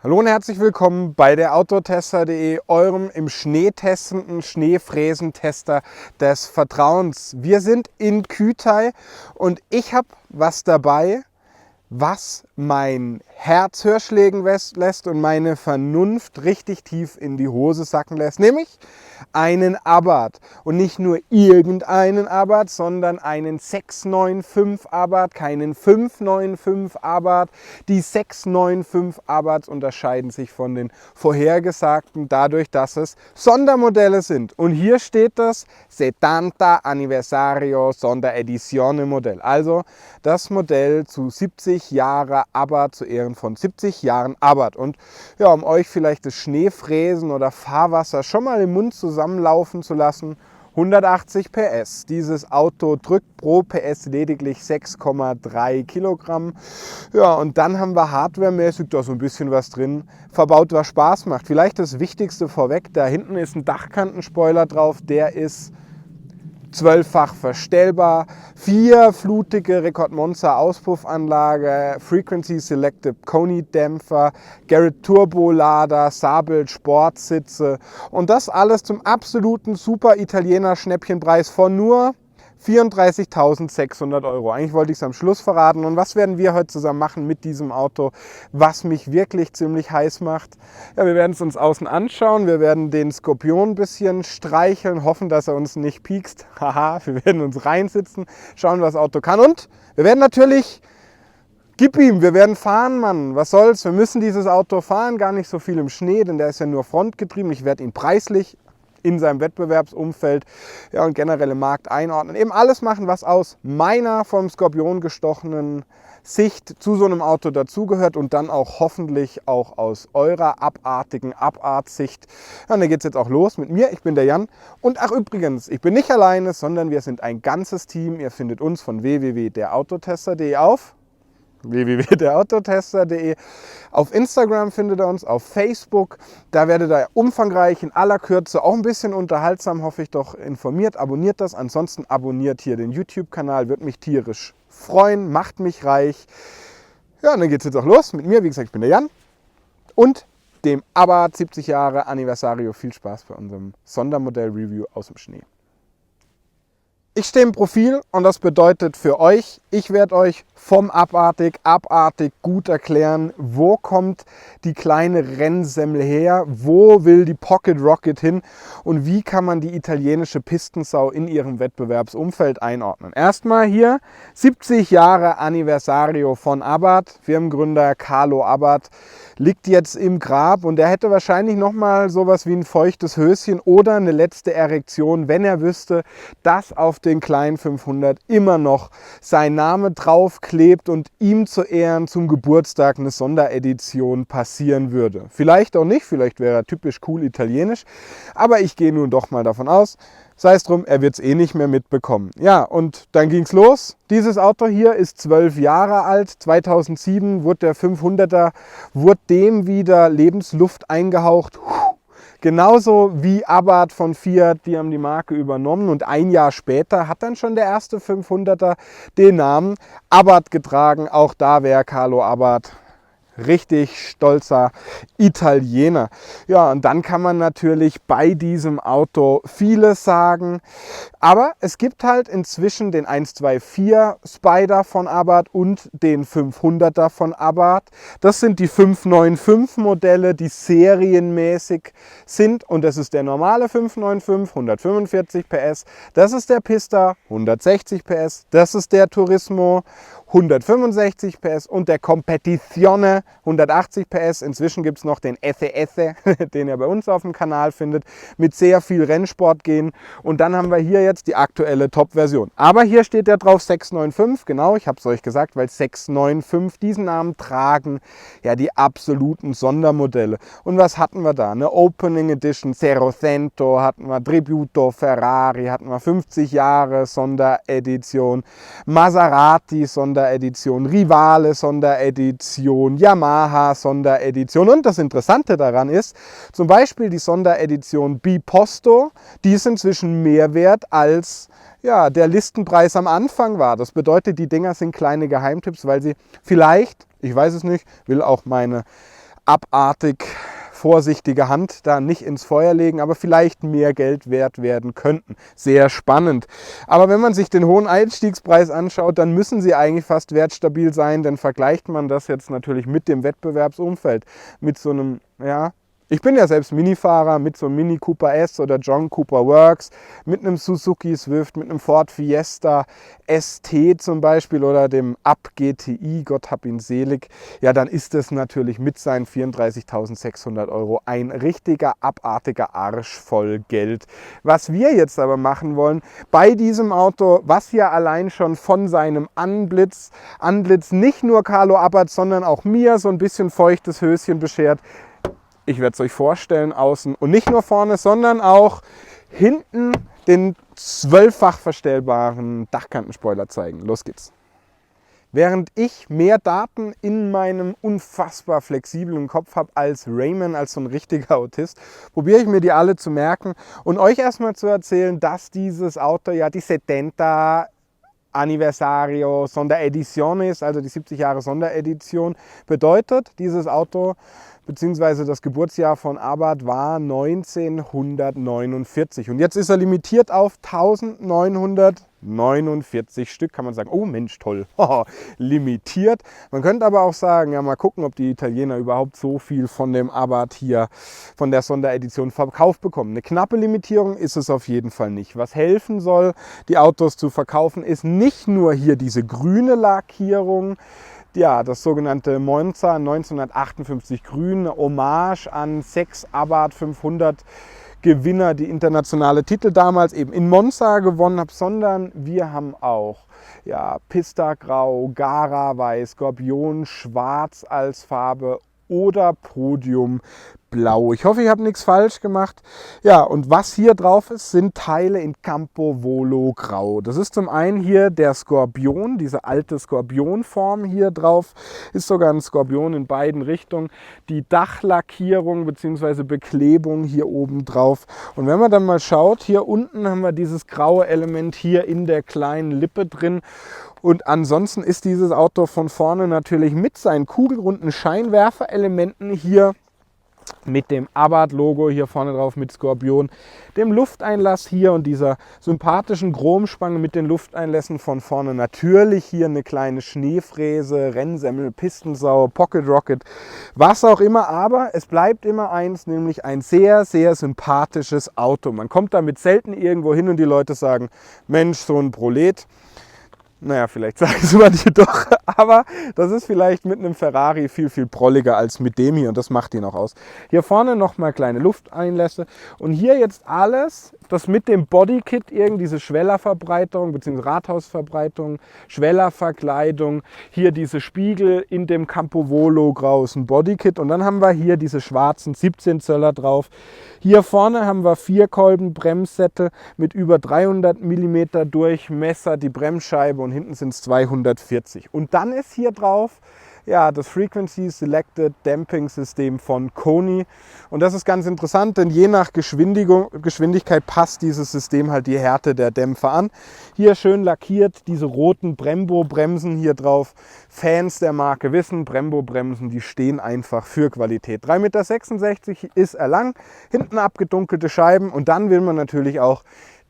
Hallo und herzlich willkommen bei der Autotester.de, eurem im Schnee testenden Schneefräsentester des Vertrauens. Wir sind in Kütai und ich habe was dabei, was mein Herz höher schlägen lässt und meine Vernunft richtig tief in die Hose sacken lässt, nämlich einen Abarth. Und nicht nur irgendeinen Abarth, sondern einen 695 Abarth, keinen 595 Abarth. Die 695 Abarths unterscheiden sich von den vorhergesagten dadurch, dass es Sondermodelle sind. Und hier steht das 70 Anniversario Sonderedizione Modell. Also das Modell zu 70 Jahre Abarth, zu Ehren von 70 Jahren Abarth. Und ja, um euch vielleicht das Schneefräsen oder Fahrwasser schon mal im Mund zusammenlaufen zu lassen, 180 PS. Dieses Auto drückt pro PS lediglich 6,3 Kilogramm. Ja, und dann haben wir hardwaremäßig da so ein bisschen was drin verbaut, was Spaß macht. Vielleicht das Wichtigste vorweg, da hinten ist ein Dachkantenspoiler drauf, der ist 12-fach verstellbar, 4-flutige Rekord Monza Auspuffanlage, Frequency Selective Koni Dämpfer, Garrett Turbolader, Sabel Sportsitze und das alles zum absoluten super Italiener Schnäppchenpreis von nur 34.600 Euro. Eigentlich wollte ich es am Schluss verraten. Und was werden wir heute zusammen machen mit diesem Auto, was mich wirklich ziemlich heiß macht? Ja, wir werden es uns außen anschauen. Wir werden den Skorpion ein bisschen streicheln, hoffen, dass er uns nicht piekst. Haha, wir werden uns reinsitzen, schauen, was das Auto kann. Und wir werden natürlich, gib ihm, wir werden fahren, Mann. Was soll's? Wir müssen dieses Auto fahren, gar nicht so viel im Schnee, denn der ist ja nur frontgetrieben. Ich werde ihn preislich in seinem Wettbewerbsumfeld und generell im Markt einordnen. Eben alles machen, was aus meiner vom Skorpion gestochenen Sicht zu so einem Auto dazugehört und dann auch hoffentlich auch aus eurer abartigen Abartsicht. Ja, und dann geht es jetzt auch los mit mir. Ich bin der Jan. Und ach übrigens, ich bin nicht alleine, sondern wir sind ein ganzes Team. Ihr findet uns von www.derautotester.de auf www.derautotester.de. Auf Instagram findet ihr uns, auf Facebook. Da werdet ihr umfangreich in aller Kürze, auch ein bisschen unterhaltsam, hoffe ich doch, informiert. Abonniert das. Ansonsten abonniert hier den YouTube-Kanal, würde mich tierisch freuen, macht mich reich. Ja, und dann geht es jetzt auch los mit mir. Wie gesagt, ich bin der Jan und dem Abarth 70 Jahre Anniversario. Viel Spaß bei unserem Sondermodell-Review aus dem Schnee. Ich stehe im Profil und das bedeutet für euch, ich werde euch vom abartig gut erklären, wo kommt die kleine Rennsemmel her, wo will die Pocket Rocket hin und wie kann man die italienische Pistensau in ihrem Wettbewerbsumfeld einordnen. Erstmal hier 70 Jahre Anniversario von Abarth, Firmengründer Carlo Abarth liegt jetzt im Grab und er hätte wahrscheinlich nochmal sowas wie ein feuchtes Höschen oder eine letzte Erektion, wenn er wüsste, dass auf den kleinen 500 immer noch sein Name draufklebt und ihm zu Ehren zum Geburtstag eine Sonderedition passieren würde. Vielleicht auch nicht, vielleicht wäre er typisch cool italienisch, aber ich gehe nun doch mal davon aus, sei es drum, er wird es eh nicht mehr mitbekommen. Ja, und dann ging es los. Dieses Auto hier ist 12 Jahre alt. 2007 wurde der 500er, wurde dem wieder Lebensluft eingehaucht. Genauso wie Abarth von Fiat, die haben die Marke übernommen und ein Jahr später hat dann schon der erste 500er den Namen Abarth getragen. Auch da wäre Carlo Abarth richtig stolzer Italiener. Ja, und dann kann man natürlich bei diesem Auto vieles sagen. Aber es gibt halt inzwischen den 124 Spider von Abarth und den 500er von Abarth. Das sind die 595 Modelle, die serienmäßig sind. Und das ist der normale 595, 145 PS. Das ist der Pista, 160 PS. Das ist der Turismo, 165 PS und der Competizione 180 PS. Inzwischen gibt es noch den Esse, den ihr bei uns auf dem Kanal findet, mit sehr viel Rennsport gehen. Und dann haben wir hier jetzt die aktuelle Top-Version. Aber hier steht ja drauf 695, genau, ich habe es euch gesagt, weil 695 diesen Namen tragen ja die absoluten Sondermodelle. Und was hatten wir da? Eine Opening Edition Zero-Cento, hatten wir Tributo Ferrari, hatten wir 50 Jahre Sonderedition, Maserati Sonderedition, Rivale Sonderedition, Yamaha Sonderedition und das Interessante daran ist, zum Beispiel die Sonderedition Biposto, die ist inzwischen mehr wert als ja, der Listenpreis am Anfang war. Das bedeutet, die Dinger sind kleine Geheimtipps, weil sie vielleicht, ich weiß es nicht, will auch meine abartig vorsichtige Hand da nicht ins Feuer legen, aber vielleicht mehr Geld wert werden könnten. Sehr spannend. Aber wenn man sich den hohen Einstiegspreis anschaut, dann müssen sie eigentlich fast wertstabil sein, denn vergleicht man das jetzt natürlich mit dem Wettbewerbsumfeld, mit so einem, ja, ich bin ja selbst Minifahrer, mit so einem Mini Cooper S oder John Cooper Works, mit einem Suzuki Swift, mit einem Ford Fiesta ST zum Beispiel oder dem Up GTI, Gott hab ihn selig, ja, dann ist es natürlich mit seinen 34.600 € ein richtiger abartiger Arsch voll Geld. Was wir jetzt aber machen wollen bei diesem Auto, was ja allein schon von seinem Antlitz nicht nur Carlo Abarth, sondern auch mir so ein bisschen feuchtes Höschen beschert. Ich werde es euch vorstellen, außen und nicht nur vorne, sondern auch hinten den 12-fach verstellbaren Dachkantenspoiler zeigen. Los geht's. Während ich mehr Daten in meinem unfassbar flexiblen Kopf habe als Raymond, als so ein richtiger Autist, probiere ich mir die alle zu merken und euch erstmal zu erzählen, dass dieses Auto ja die 70 Anniversario Sonderedition ist, also die 70 Jahre Sonderedition. Bedeutet, dieses Auto beziehungsweise das Geburtsjahr von Abarth war 1949. Und jetzt ist er limitiert auf 1949 Stück, kann man sagen. Oh Mensch, toll, limitiert. Man könnte aber auch sagen, ja, mal gucken, ob die Italiener überhaupt so viel von dem Abarth hier, von der Sonderedition verkauft bekommen. Eine knappe Limitierung ist es auf jeden Fall nicht. Was helfen soll, die Autos zu verkaufen, ist nicht nur hier diese grüne Lackierung, ja, das sogenannte Monza 1958 Grün, Hommage an 6 Abarth 500 Gewinner, die internationale Titel damals eben in Monza gewonnen haben, sondern wir haben auch ja, Pista Grau, Gara Weiß, Skorpion Schwarz als Farbe oder Podium Blau. Ich hoffe, ich habe nichts falsch gemacht. Ja, und was hier drauf ist, sind Teile in Campo Volo Grau. Das ist zum einen hier der Skorpion, diese alte Skorpionform hier drauf. Ist sogar ein Skorpion in beiden Richtungen. Die Dachlackierung bzw. Beklebung hier oben drauf. Und wenn man dann mal schaut, hier unten haben wir dieses graue Element hier in der kleinen Lippe drin. Und ansonsten ist dieses Auto von vorne natürlich mit seinen kugelrunden Scheinwerferelementen hier mit dem Abarth-Logo hier vorne drauf mit Skorpion, dem Lufteinlass hier und dieser sympathischen Chromspange mit den Lufteinlässen von vorne. Natürlich hier eine kleine Schneefräse, Rennsemmel, Pistensau, Pocket Rocket, was auch immer. Aber es bleibt immer eins, nämlich ein sehr, sehr sympathisches Auto. Man kommt damit selten irgendwo hin und die Leute sagen, Mensch, so ein Prolet. Naja, vielleicht sagen sie manche doch, aber das ist vielleicht mit einem Ferrari viel, viel prolliger als mit dem hier und das macht ihn auch aus. Hier vorne nochmal kleine Lufteinlässe und hier jetzt alles, das mit dem Bodykit, diese Schwellerverbreiterung bzw. Rathausverbreiterung, Schwellerverkleidung, hier diese Spiegel in dem Campo Volo grausen Bodykit und dann haben wir hier diese schwarzen 17 Zöller drauf. Hier vorne haben wir 4 Kolben Bremssättel mit über 300 mm Durchmesser, die Bremsscheibe und hinten sind es 240. Und dann ist hier drauf ja, das Frequency Selected Damping System von Koni. Und das ist ganz interessant, denn je nach Geschwindigkeit passt dieses System halt die Härte der Dämpfer an. Hier schön lackiert, diese roten Brembo-Bremsen hier drauf. Fans der Marke wissen, Brembo-Bremsen, die stehen einfach für Qualität. 3,66 m ist er lang, hinten abgedunkelte Scheiben und dann will man natürlich auch,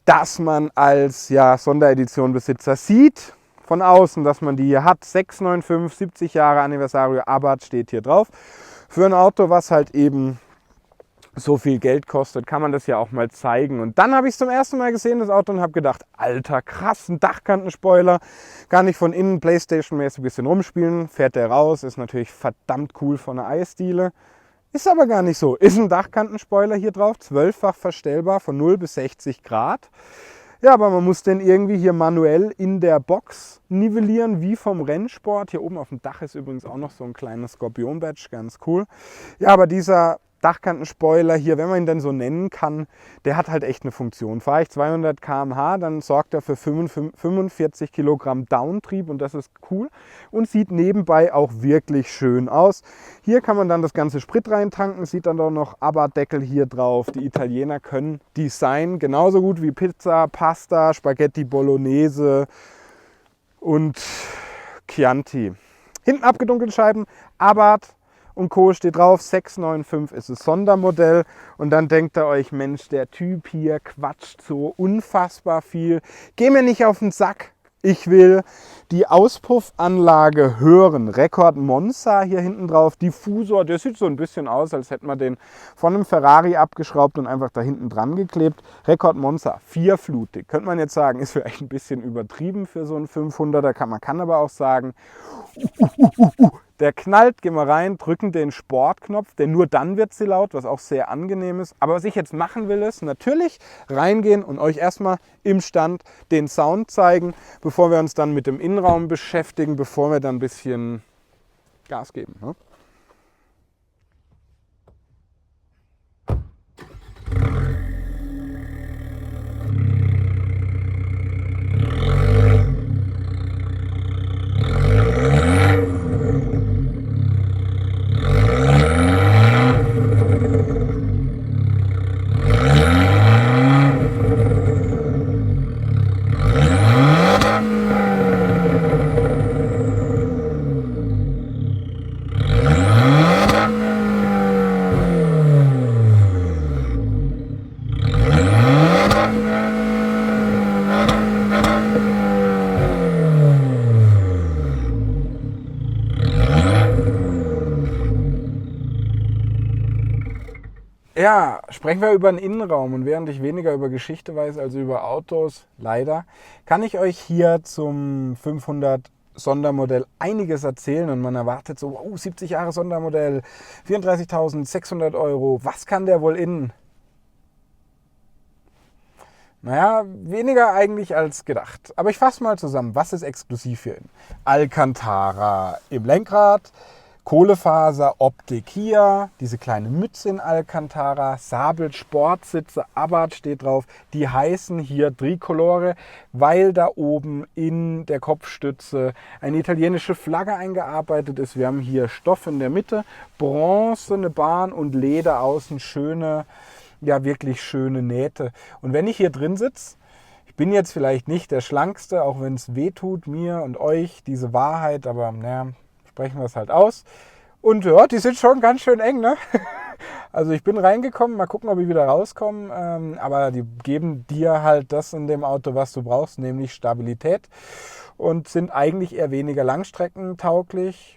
dass man als ja, Sonderedition-Besitzer sieht, von außen, dass man die hier hat. 695, 70 Jahre Anniversario Abarth steht hier drauf. Für ein Auto, was halt eben so viel Geld kostet, kann man das ja auch mal zeigen. Und dann habe ich es zum ersten Mal gesehen, das Auto, und habe gedacht, alter, krass, ein Dachkantenspoiler. Kann ich von innen Playstation-mäßig ein bisschen rumspielen. Fährt der raus, ist natürlich verdammt cool von der Eisdiele. Ist aber gar nicht so. Ist ein Dachkantenspoiler hier drauf, 12-fach verstellbar von 0 bis 60 Grad. Ja, aber man muss den irgendwie hier manuell in der Box nivellieren, wie vom Rennsport. Hier oben auf dem Dach ist übrigens auch noch so ein kleines Skorpion-Badge, ganz cool. Ja, aber dieser Dachkantenspoiler hier, wenn man ihn denn so nennen kann, der hat halt echt eine Funktion. Fahre ich 200 km/h, dann sorgt er für 45 Kilogramm Downtrieb und das ist cool und sieht nebenbei auch wirklich schön aus. Hier kann man dann das ganze Sprit reintanken, sieht dann doch noch Abarth-Deckel hier drauf. Die Italiener können Design genauso gut wie Pizza, Pasta, Spaghetti Bolognese und Chianti. Hinten abgedunkelte Scheiben, Abarth. und Co. steht drauf. 695 ist das Sondermodell. Und dann denkt ihr euch, Mensch, der Typ hier quatscht so unfassbar viel. Geh mir nicht auf den Sack. Ich will die Auspuffanlage hören. Rekord Monza hier hinten drauf. Diffusor, der sieht so ein bisschen aus, als hätte man den von einem Ferrari abgeschraubt und einfach da hinten dran geklebt. Rekord Monza, vierflutig. Könnte man jetzt sagen, ist vielleicht ein bisschen übertrieben für so einen 500er. Man kann aber auch sagen, der knallt, gehen wir rein, drücken den Sportknopf, denn nur dann wird sie laut, was auch sehr angenehm ist. Aber was ich jetzt machen will, ist natürlich reingehen und euch erstmal im Stand den Sound zeigen, bevor wir uns dann mit dem Innenraum beschäftigen, bevor wir dann ein bisschen Gas geben. Ne? Ja, sprechen wir über den Innenraum und während ich weniger über Geschichte weiß als über Autos, leider, kann ich euch hier zum 500 Sondermodell einiges erzählen und man erwartet so, wow, 70 Jahre Sondermodell, 34.600 Euro, was kann der wohl innen? Naja, weniger eigentlich als gedacht. Aber ich fasse mal zusammen, was ist exklusiv hier innen? Alcantara im Lenkrad, Kohlefaser-Optik hier, diese kleine Mütze in Alcantara, Sabel Sportsitze, Abarth steht drauf. Die heißen hier Tricolore, weil da oben in der Kopfstütze eine italienische Flagge eingearbeitet ist. Wir haben hier Stoff in der Mitte, Bronze, eine Bahn und Leder außen, schöne, ja wirklich schöne Nähte. Und wenn ich hier drin sitze, ich bin jetzt vielleicht nicht der Schlankste, auch wenn es weh tut mir und euch, diese Wahrheit, aber naja, sprechen wir es halt aus. Und ja, die sind schon ganz schön eng, ne? Also ich bin reingekommen, mal gucken, ob ich wieder rauskomme. Aber die geben dir halt das in dem Auto, was du brauchst, nämlich Stabilität. Und sind eigentlich eher weniger langstreckentauglich.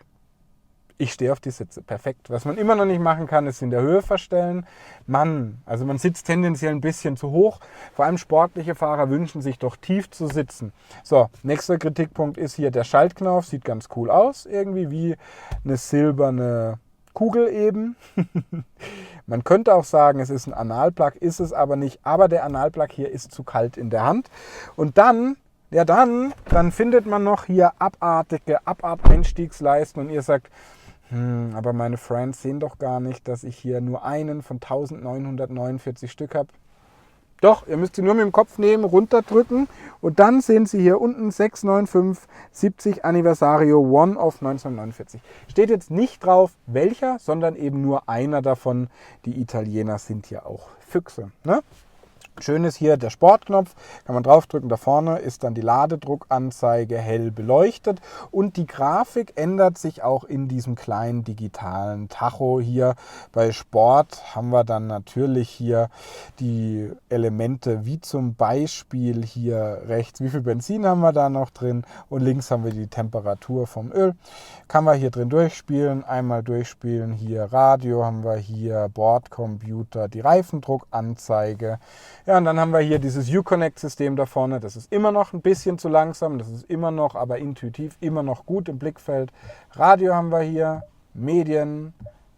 Ich stehe auf die Sitze, perfekt. Was man immer noch nicht machen kann, ist in der Höhe verstellen. Man sitzt tendenziell ein bisschen zu hoch. Vor allem sportliche Fahrer wünschen sich doch tief zu sitzen. So, nächster Kritikpunkt ist hier der Schaltknauf. Sieht ganz cool aus, irgendwie wie eine silberne Kugel eben. Man könnte auch sagen, es ist ein Analplug, ist es aber nicht. Aber der Analplug hier ist zu kalt in der Hand. Und dann findet man noch hier abartige Abart-Einstiegsleisten und ihr sagt, aber meine Friends sehen doch gar nicht, dass ich hier nur einen von 1949 Stück habe. Doch, ihr müsst sie nur mit dem Kopf nehmen, runterdrücken und dann sehen Sie hier unten 695 70 Anniversario One of 1949. Steht jetzt nicht drauf, welcher, sondern eben nur einer davon. Die Italiener sind ja auch Füchse, ne? Schön ist hier der Sportknopf, kann man draufdrücken, da vorne ist dann die Ladedruckanzeige hell beleuchtet und die Grafik ändert sich auch in diesem kleinen digitalen Tacho hier. Bei Sport haben wir dann natürlich hier die Elemente wie zum Beispiel hier rechts, wie viel Benzin haben wir da noch drin und links haben wir die Temperatur vom Öl. Kann man hier drin durchspielen, einmal durchspielen, hier Radio haben wir hier, Bordcomputer, die Reifendruckanzeige. Ja, und dann haben wir hier dieses Uconnect-System da vorne. Das ist immer noch ein bisschen zu langsam. Das ist immer noch, aber intuitiv immer noch gut im Blickfeld. Radio haben wir hier, Medien,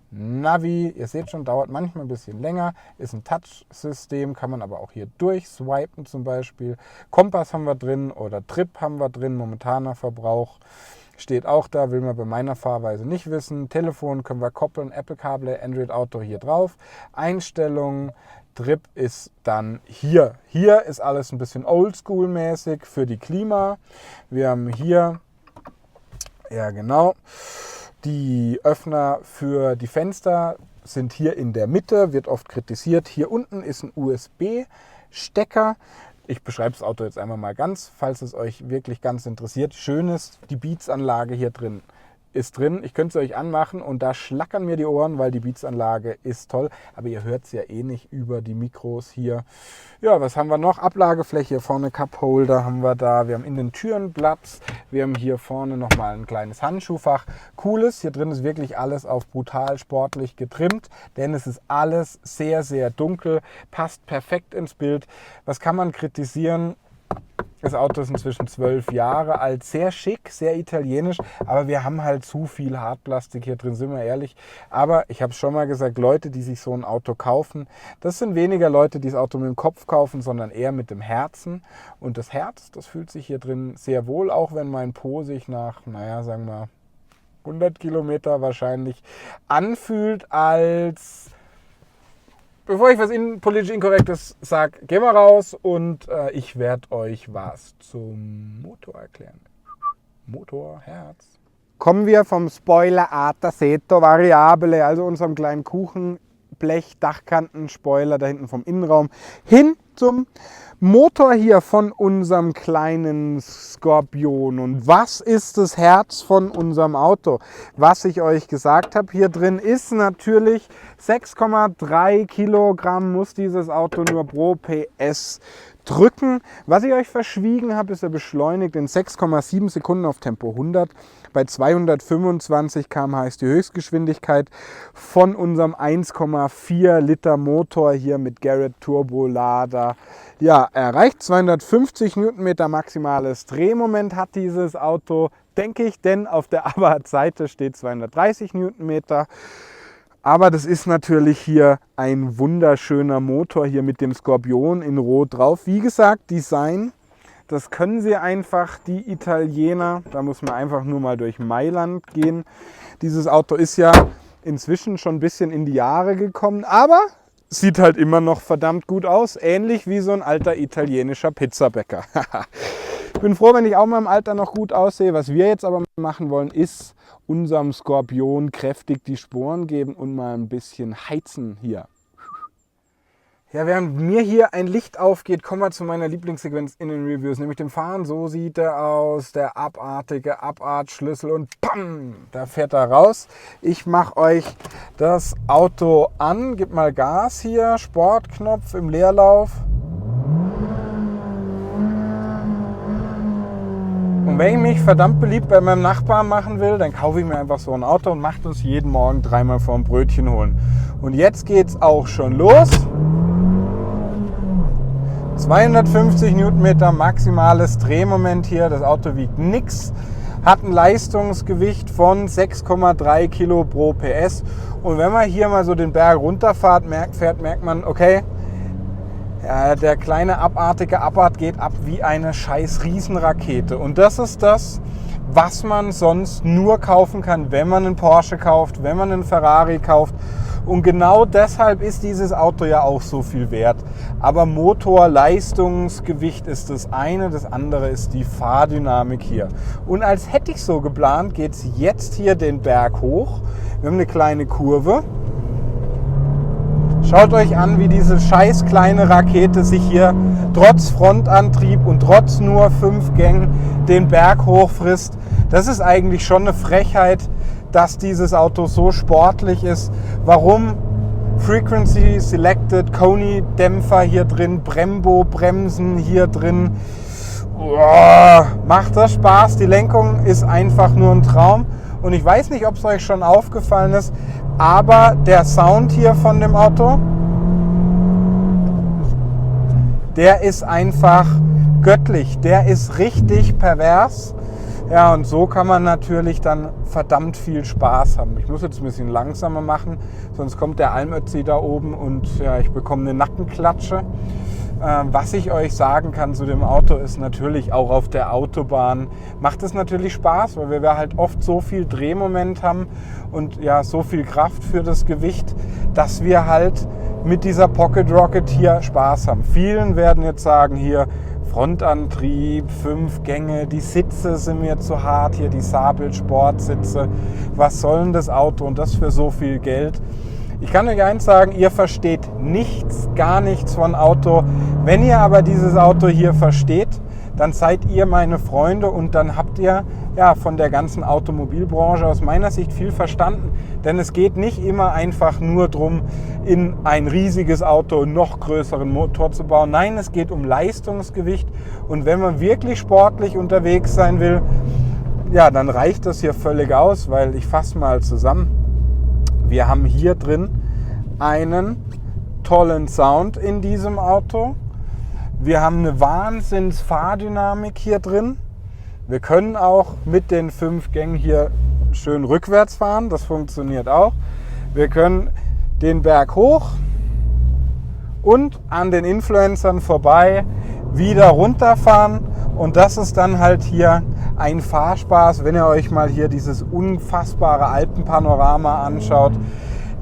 Navi. Ihr seht schon, dauert manchmal ein bisschen länger. Ist ein Touch-System, kann man aber auch hier durchswipen zum Beispiel. Kompass haben wir drin oder Trip haben wir drin, momentaner Verbrauch. Steht auch da, will man bei meiner Fahrweise nicht wissen. Telefon können wir koppeln, Apple CarPlay, Android Auto hier drauf. Einstellungen. Trip ist dann hier. Hier ist alles ein bisschen oldschool-mäßig für die Klima. Wir haben hier, ja genau, die Öffner für die Fenster sind hier in der Mitte, wird oft kritisiert. Hier unten ist ein USB-Stecker. Ich beschreibe das Auto jetzt einmal mal ganz, falls es euch wirklich ganz interessiert. Schön ist die Beats-Anlage hier drin. ist drin. Ich könnte es euch anmachen und da schlackern mir die Ohren, weil die Beats-Anlage ist toll. Aber ihr hört es ja eh nicht über die Mikros hier. Ja, was haben wir noch? Ablagefläche, vorne Cupholder haben wir da. Wir haben in den Türen Platz. Wir haben hier vorne nochmal ein kleines Handschuhfach. Cooles, hier drin ist wirklich alles auf brutal sportlich getrimmt, denn es ist alles sehr, sehr dunkel, passt perfekt ins Bild. Was kann man kritisieren? Das Auto ist inzwischen 12 Jahre alt, sehr schick, sehr italienisch, aber wir haben halt zu viel Hartplastik hier drin, sind wir ehrlich. Aber ich habe es schon mal gesagt, Leute, die sich so ein Auto kaufen, das sind weniger Leute, die das Auto mit dem Kopf kaufen, sondern eher mit dem Herzen. Und das Herz, das fühlt sich hier drin sehr wohl, auch wenn mein Po sich nach, naja, sagen wir 100 Kilometer wahrscheinlich anfühlt als... Bevor ich was politisch Inkorrektes sage, gehen wir raus und ich werde euch was zum Motor erklären. Motor, Herz. Kommen wir vom Spoiler Ataseto Variabile, also unserem kleinen Kuchenblech, Dachkanten-Spoiler da hinten vom Innenraum, hin zum Motor hier von unserem kleinen Skorpion. Und was ist das Herz von unserem Auto? Was ich euch gesagt habe, hier drin ist natürlich 6,3 Kilogramm muss dieses Auto nur pro PS drücken. Was ich euch verschwiegen habe, ist er beschleunigt in 6,7 Sekunden auf Tempo 100. Bei 225 km/h ist die Höchstgeschwindigkeit von unserem 1,4 Liter Motor hier mit Garrett Turbolader. Ja, erreicht 250 Newtonmeter maximales Drehmoment hat dieses Auto, denke ich, denn auf der Abarth-Seite steht 230 Newtonmeter. Aber das ist natürlich hier ein wunderschöner Motor hier mit dem Skorpion in Rot drauf. Wie gesagt, Design, das können sie einfach, die Italiener. Da muss man einfach nur mal durch Mailand gehen. Dieses Auto ist ja inzwischen schon ein bisschen in die Jahre gekommen, aber sieht halt immer noch verdammt gut aus. Ähnlich wie so ein alter italienischer Pizzabäcker. Ich bin froh, wenn ich auch mal im Alter noch gut aussehe. Was wir jetzt aber machen wollen, ist unserem Skorpion kräftig die Sporen geben und mal ein bisschen heizen hier. Ja, während mir hier ein Licht aufgeht, kommen wir zu meiner Lieblingssequenz in den Reviews, nämlich dem Fahren. So sieht er aus, der abartige Abarth-Schlüssel und bam, da fährt er raus. Ich mache euch das Auto an, gib mal Gas hier, Sportknopf im Leerlauf. Und wenn ich mich verdammt beliebt bei meinem Nachbarn machen will, dann kaufe ich mir einfach so ein Auto und mache das jeden Morgen dreimal vorm Brötchen holen. Und jetzt geht's auch schon los. 250 Newtonmeter maximales Drehmoment hier. Das Auto wiegt nichts, hat ein Leistungsgewicht von 6,3 Kilo pro PS. Und wenn man hier mal so den Berg runterfährt, merkt man, okay, ja, der kleine abartige Abarth geht ab wie eine scheiß Riesenrakete. Und das ist das, was man sonst nur kaufen kann, wenn man einen Porsche kauft, wenn man einen Ferrari kauft. Und genau deshalb ist dieses Auto ja auch so viel wert. Aber Motor, Leistungsgewicht ist das eine, das andere ist die Fahrdynamik hier. Und als hätte ich so geplant, geht es jetzt hier den Berg hoch. Wir haben eine kleine Kurve. Schaut euch an, wie diese scheiß kleine Rakete sich hier trotz Frontantrieb und trotz nur 5 Gängen den Berg hochfrisst. Das ist eigentlich schon eine Frechheit, dass dieses Auto so sportlich ist. Warum? Frequency Selected, Koni-Dämpfer hier drin, Brembo-Bremsen hier drin. Macht das Spaß? Die Lenkung ist einfach nur ein Traum. Und ich weiß nicht, ob es euch schon aufgefallen ist, aber der Sound hier von dem Auto, der ist einfach göttlich. Der ist richtig pervers. Ja, und so kann man natürlich dann verdammt viel Spaß haben. Ich muss jetzt ein bisschen langsamer machen, sonst kommt der Almötzi da oben und ja, ich bekomme eine Nackenklatsche. Was ich euch sagen kann zu dem Auto ist natürlich auch auf der Autobahn macht es natürlich Spaß, weil wir halt oft so viel Drehmoment haben und ja so viel Kraft für das Gewicht, dass wir halt mit dieser Pocket Rocket hier Spaß haben. Vielen werden jetzt sagen hier Frontantrieb, 5 Gänge, die Sitze sind mir zu hart, hier die Sabel Sportsitze. Was soll denn das Auto und das für so viel Geld? Ich kann euch eins sagen, ihr versteht nichts, gar nichts von Auto. Wenn ihr aber dieses Auto hier versteht, dann seid ihr meine Freunde und dann habt ihr ja von der ganzen Automobilbranche aus meiner Sicht viel verstanden. Denn es geht nicht immer einfach nur darum, in ein riesiges Auto einen noch größeren Motor zu bauen. Nein, es geht um Leistungsgewicht und wenn man wirklich sportlich unterwegs sein will, ja, dann reicht das hier völlig aus, weil ich fasse mal zusammen. Wir haben hier drin einen tollen Sound in diesem Auto. Wir haben eine Wahnsinns-Fahrdynamik hier drin. Wir können auch mit den 5 Gängen hier schön rückwärts fahren, das funktioniert auch. Wir können den Berg hoch und an den Influencern vorbei wieder runterfahren und das ist dann halt hier ein Fahrspaß, wenn ihr euch mal hier dieses unfassbare Alpenpanorama anschaut.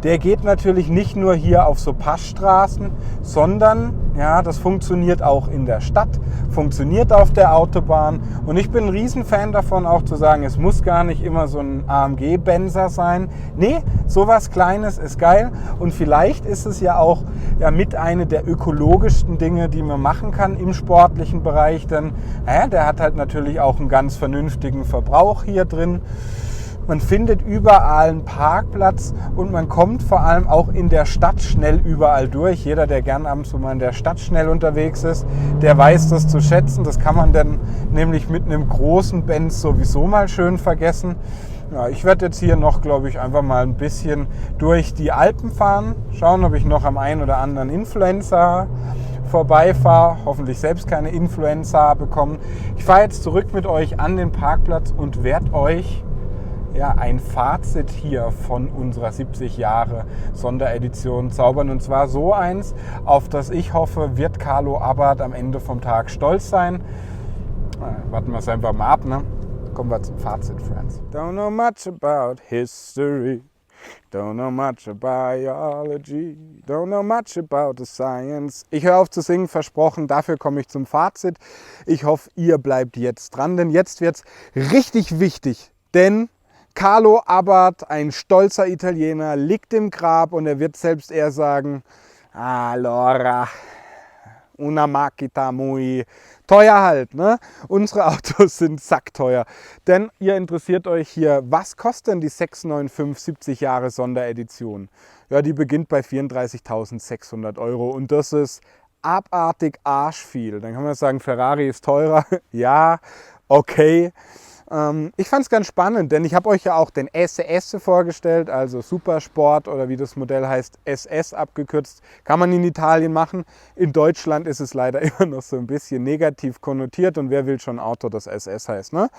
Der geht natürlich nicht nur hier auf so Passstraßen, sondern ja, das funktioniert auch in der Stadt, funktioniert auf der Autobahn. Und ich bin ein Riesenfan davon, auch zu sagen, es muss gar nicht immer so ein AMG-Benzer sein. Nee, sowas Kleines ist geil. Und vielleicht ist es ja auch ja, mit einer der ökologischsten Dinge, die man machen kann im sportlichen Bereich. Denn der hat halt natürlich auch einen ganz vernünftigen Verbrauch hier drin. Man findet überall einen Parkplatz und man kommt vor allem auch in der Stadt schnell überall durch. Jeder, der gern abends so mal in der Stadt schnell unterwegs ist, der weiß das zu schätzen. Das kann man dann nämlich mit einem großen Benz sowieso mal schön vergessen. Ja, ich werde jetzt hier noch, glaube ich, einfach mal ein bisschen durch die Alpen fahren. Schauen, ob ich noch am einen oder anderen Influencer vorbeifahre. Hoffentlich selbst keine Influencer bekommen. Ich fahre jetzt zurück mit euch an den Parkplatz und werde euch ein Fazit hier von unserer 70 Jahre Sonderedition zaubern. Und zwar so eins, auf das ich hoffe, wird Carlo Abarth am Ende vom Tag stolz sein. Warten wir es einfach mal ab, ne? Kommen wir zum Fazit, Friends. Don't know much about history. Don't know much about biology. Don't know much about the science. Ich höre auf zu singen, versprochen. Dafür komme ich zum Fazit. Ich hoffe, ihr bleibt jetzt dran, denn jetzt wird es richtig wichtig. Denn Carlo Abarth, ein stolzer Italiener, liegt im Grab und er wird selbst eher sagen, allora, una macchina muy teuer halt, ne? Unsere Autos sind sackteuer. Denn ihr interessiert euch hier, was kostet denn die 695 70 Jahre Sonderedition? Ja, die beginnt bei 34.600 € und das ist abartig arschviel. Dann kann man sagen, Ferrari ist teurer. Ja, okay. Ich fand es ganz spannend, denn ich habe euch ja auch den SS vorgestellt, also Supersport oder wie das Modell heißt, SS abgekürzt. Kann man in Italien machen. In Deutschland ist es leider immer noch so ein bisschen negativ konnotiert und wer will schon ein Auto, das SS heißt, ne?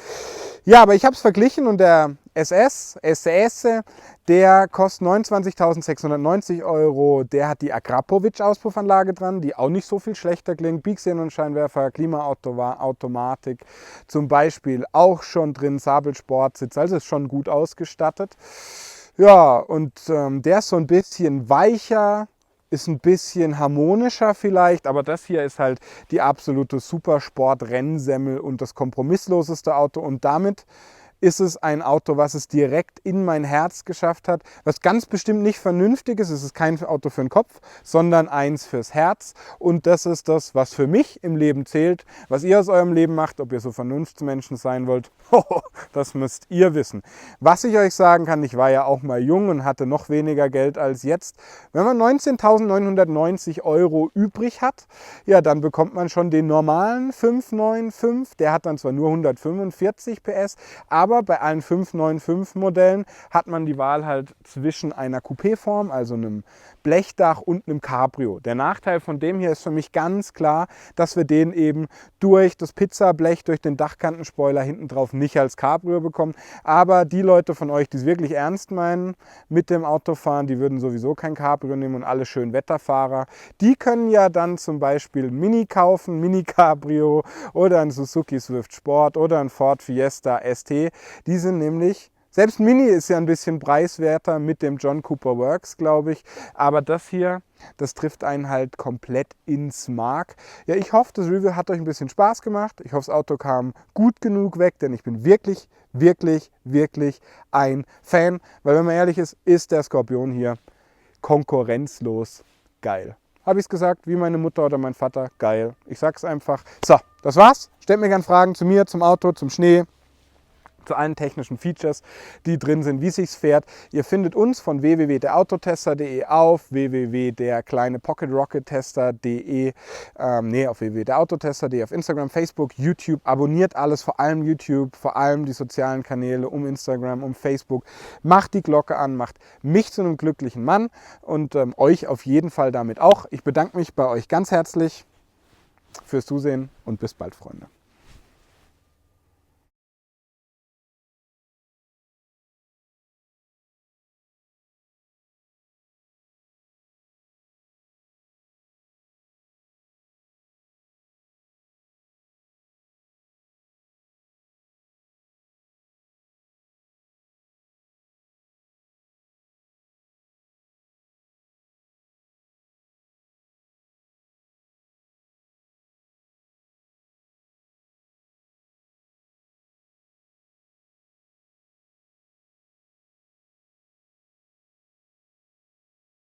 Ja, aber ich habe es verglichen und der SS, der kostet 29.690 €. Der hat die Akrapovic-Auspuffanlage dran, die auch nicht so viel schlechter klingt. Biegxenonscheinwerfer, Klimaautomatik zum Beispiel auch schon drin, Sabelsportsitz, also ist schon gut ausgestattet. Ja, und der ist so ein bisschen weicher, ist ein bisschen harmonischer vielleicht, aber das hier ist halt die absolute Supersport-Rennsemmel und das kompromissloseste Auto und damit ist es ein Auto, was es direkt in mein Herz geschafft hat, was ganz bestimmt nicht vernünftig ist. Es ist kein Auto für den Kopf, sondern eins fürs Herz. Und das ist das, was für mich im Leben zählt. Was ihr aus eurem Leben macht, ob ihr so Vernunftsmenschen sein wollt, das müsst ihr wissen. Was ich euch sagen kann, ich war ja auch mal jung und hatte noch weniger Geld als jetzt. Wenn man 19.990 € übrig hat, ja, dann bekommt man schon den normalen 595. Der hat dann zwar nur 145 PS, aber bei allen 595 Modellen hat man die Wahl halt zwischen einer Coupé-Form, also einem Blechdach und einem Cabrio. Der Nachteil von dem hier ist für mich ganz klar, dass wir den eben durch das Pizzablech, durch den Dachkantenspoiler hinten drauf nicht als Cabrio bekommen. Aber die Leute von euch, die es wirklich ernst meinen mit dem Autofahren, die würden sowieso kein Cabrio nehmen und alle schön Wetterfahrer, die können ja dann zum Beispiel ein Mini kaufen, Mini Cabrio oder ein Suzuki Swift Sport oder ein Ford Fiesta ST. Die sind nämlich, selbst Mini ist ja ein bisschen preiswerter mit dem John Cooper Works, glaube ich. Aber das hier, das trifft einen halt komplett ins Mark. Ja, ich hoffe, das Review hat euch ein bisschen Spaß gemacht. Ich hoffe, das Auto kam gut genug weg, denn ich bin wirklich, wirklich, wirklich ein Fan. Weil wenn man ehrlich ist, ist der Skorpion hier konkurrenzlos geil. habe ich es gesagt, wie meine Mutter oder mein Vater, geil. Ich sag's einfach. So, das war's. Stellt mir gerne Fragen zu mir, zum Auto, zum Schnee, zu allen technischen Features, die drin sind, wie sich's fährt. Ihr findet uns von www.derautotester.de auf www.derkleinePocketRocket-Tester.de, auf www.derautotester.de, auf Instagram, Facebook, YouTube. Abonniert alles, vor allem YouTube, vor allem die sozialen Kanäle um Instagram, um Facebook. Macht die Glocke an, macht mich zu einem glücklichen Mann und euch auf jeden Fall damit auch. Ich bedanke mich bei euch ganz herzlich fürs Zusehen und bis bald, Freunde.